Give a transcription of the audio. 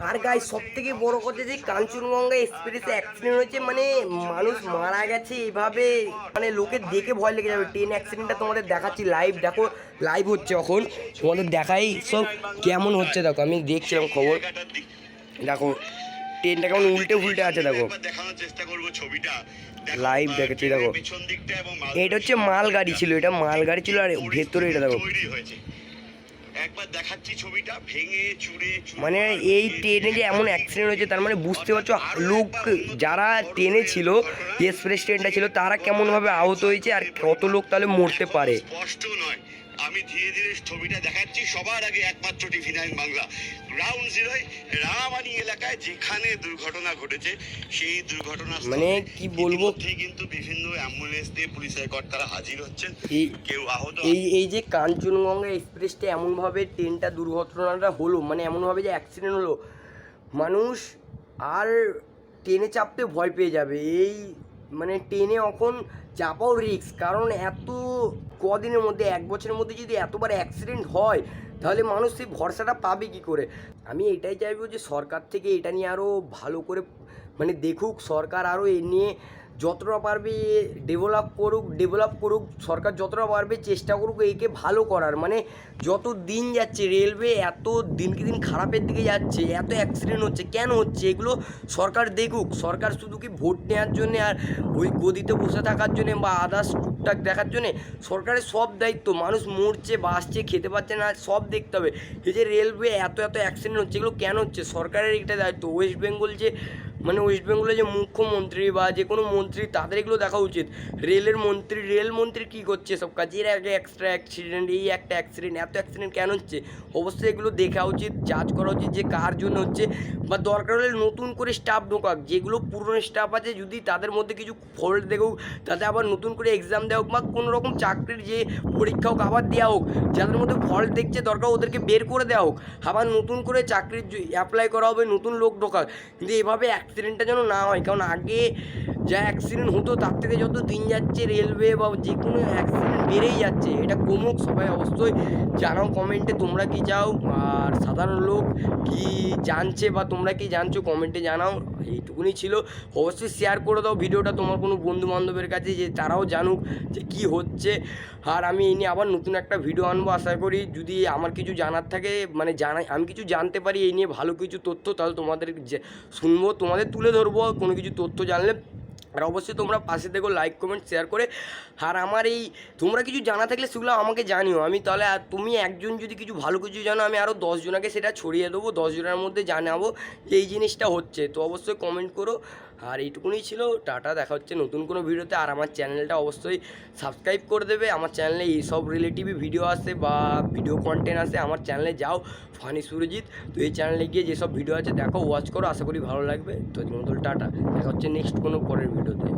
আর guys সব থেকে বড় কথা যে কাঞ্চনজঙ্ঘা এক্সপ্রেসে অ্যাক্সিডেন্ট হয়েছে, মানে মানুষ মারা গেছে এভাবে, মানে লোকে দেখে ভয় লেগে যাবে। ট্রেন অ্যাক্সিডেন্টটা তোমাদের দেখাচ্ছি লাইভ, দেখো লাইভ হচ্ছে এখন, তোমাদের দেখাই সব কেমন হচ্ছে। দেখো আমি দেখছিলাম খবর, দেখো ট্রেনটা কেমন উল্টে ফুলটে আছে, দেখো লাইভ দেখাচ্ছি। দেখো এটা হচ্ছে মালগাড়ি ছিল, এটা মালগাড়ি ছিল, আর ভেতরে এটা দেখো একবার দেখাচ্ছি ছবিটা ভেঙে চুরে, মানে এই ট্রেনে যে এমন অ্যাক্সিডেন্ট হয়েছে তার মানে বুঝতে পারছো লোক যারা ট্রেনে ছিল, এক্সপ্রেস ট্রেনটা ছিল, তারা কেমনভাবে আহত হয়েছে আর কত লোক তাহলে মরতে পারে। স্পষ্ট নয়, আমি ধীরে ধীরে ছবিটা দেখাচ্ছি। সবার আগে একমাত্র টিভি9 বাংলা, গ্রাউন্ড জিরোয় রামানি এলাকায় যেখানে দুর্ঘটনা ঘটেছে, সেই দুর্ঘটনা মানে কি বলবো, কিন্তু বিভিন্ন অ্যাম্বুলেন্স দিয়ে পুলিশের কর্তারা হাজির হচ্ছেন, কেউ আহত। এই যে কাঞ্চনজঙ্ঘা এক্সপ্রেসটা এমনভাবে ট্রেনটা দুর্ঘটনাটা হলো, মানে এমনভাবে যে অ্যাক্সিডেন্ট হলো, মানুষ আর ট্রেনে চাপতে ভয় পেয়ে যাবে। এই মানে ট্রেনে এখন চাপাও রিস্ক, কারণ এত কদিনের মধ্যে, এক বছরের মধ্যে যদি এতবার অ্যাক্সিডেন্ট হয়, তাহলে মানুষ সেই ভরসাটা পাবে কী করে। আমি এটাই চাইবো যে সরকার থেকে এটা নিয়ে আরও ভালো করে মানে দেখুক, সরকার আরও এ নিয়ে যতটা পারবে ডেভেলপ করুক সরকার, যতটা পারবে চেষ্টা করুক একে ভালো করার। মানে যত দিন যাচ্ছে রেলওয়ে এত দিনকে দিন খারাপের দিকে যাচ্ছে, এত অ্যাক্সিডেন্ট হচ্ছে, কেন হচ্ছে এগুলো সরকার দেখুক। সরকার শুধু কি ভোট নেওয়ার জন্যে আর ওই গদিতে বসে থাকার জন্যে বা আদার্স টুকটাক দেখার জন্যে, সরকারের সব দায়িত্ব, মানুষ মরছে বাসছে খেতে পাচ্ছে না, সব দেখতে হবে। এই যে রেলওয়ে এত অ্যাক্সিডেন্ট হচ্ছে, এগুলো কেন হচ্ছে, সরকারের একটা দায়িত্ব। ওয়েস্ট বেঙ্গল যে মানে ওয়েস্ট বেঙ্গলের যে মুখ্যমন্ত্রী বা যে কোনো মন্ত্রী, তাদের এগুলো দেখা উচিত। রেলমন্ত্রী কী করছে সব কাজ, এর আগে এক্সট্রা অ্যাক্সিডেন্ট, এই একটা অ্যাক্সিডেন্ট, এত অ্যাক্সিডেন্ট কেন হচ্ছে, অবশ্যই এগুলো দেখা উচিত, জাজ করা উচিত যে কার জন্য হচ্ছে, বা দরকার হলে নতুন করে স্টাফ ঢোকাক। যেগুলো পুরনো স্টাফ আছে যদি তাদের মধ্যে কিছু ফল্ট দেখুক, তাতে আবার নতুন করে এক্সাম দেওয়া হোক, বা কোনো রকম চাকরির যে পরীক্ষা হোক আবার দেওয়া হোক, যাদের মধ্যে ফল্ট দেখছে দরকার ওদেরকে বের করে দেওয়া হোক, আবার নতুন করে চাকরির অ্যাপ্লাই করা হবে, নতুন লোক ঢোকাক। কিন্তু এভাবে অ্যাক্সিডেন্টটা যেন না হয়, কারণ আগে যা অ্যাক্সিডেন্ট হতো তার থেকে যত দিন যাচ্ছে রেলওয়ে বা যে কোনো অ্যাক্সিডেন্ট বেড়েই যাচ্ছে। এটা কমুক, সবাই অবশ্যই জানাও কমেন্টে তোমরা কি চাও, আর সাধারণ লোক কি জানছে বা তোমরা কি জানছো কমেন্টে জানাও। এইটুকুনি ছিল, অবশ্যই শেয়ার করে দাও ভিডিওটা তোমার কোনো বন্ধু বান্ধবের কাছে, যে তারাও জানুক যে কি হচ্ছে। আর আমি এই নিয়ে আবার নতুন একটা ভিডিও আনবো আশা করি, যদি আমার কিছু জানার থাকে, মানে আমি কিছু জানতে পারি এই নিয়ে ভালো কিছু তথ্য, তাহলে তোমাদের শুনবো, তোমাদের তুলে ধরবো কোনো কিছু তথ্য জানলে। আর অবশ্যই তোমরা পাশে দেখো, লাইক কমেন্ট শেয়ার করে। আর আমার এই তোমরা কিছু জানা থাকলে সেগুলো আমাকে জানিও, আমি তাহলে, আর তুমি একজন যদি কিছু ভালো কিছু জানো, আমি আরও 10 জনকে সেটা ছড়িয়ে দেবো, 10 জনের মধ্যে জানাবো এই জিনিসটা হচ্ছে। তো অবশ্যই কমেন্ট করো। আর এইটুকুনি ছিল, টাটা, দেখা হচ্ছে নতুন কোনো ভিডিওতে। আর আমার চ্যানেলটা অবশ্যই সাবস্ক্রাইব করে দেবে, আমার চ্যানেলে এইসব রিলেটিভই ভিডিও আসে বা ভিডিও কন্টেন্ট আসে, আমার চ্যানেলে যাও, ফানি সুরজিৎ। তো এই চ্যানেলে গিয়ে যেসব ভিডিও আছে দেখো, ওয়াচ করো, আশা করি ভালো লাগবে। তো টাটা, দেখা হচ্ছে নেক্সট কোনো পরের ভিডিওতে।